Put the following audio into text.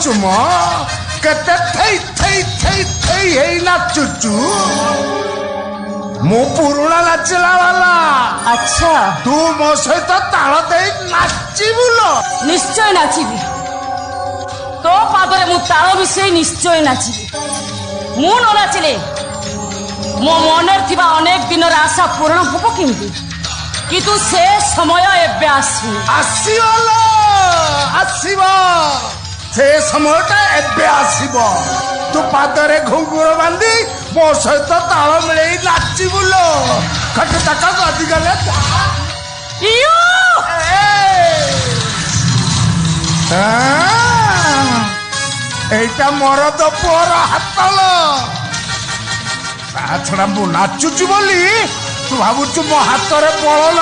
नाचुचु म केते थई थई थई थई हेई नाचुचु मु पुराना नाचला वाला। अच्छा तू मो सहित ताल दे नाचिबु लो। निश्चय नाचिबी तो पादरे मु ताल मिसई निश्चय नाचिबी। मु न नाचिले मो मनर थिबा अनेक दिन आशा पूर्ण होबो किंतु किंतु से समय एबे आसीबो आसीबो से समयटा एबे आसीबो। तू पादरे घुंगुर बांधी मो सहित ताल मिले नाचिबु लो। खट तक गदी गले इयो एटा मरद पुअर हातल ता छड़ा मु नाचुचु बोली तू भाबुचु मो हाथ रे बल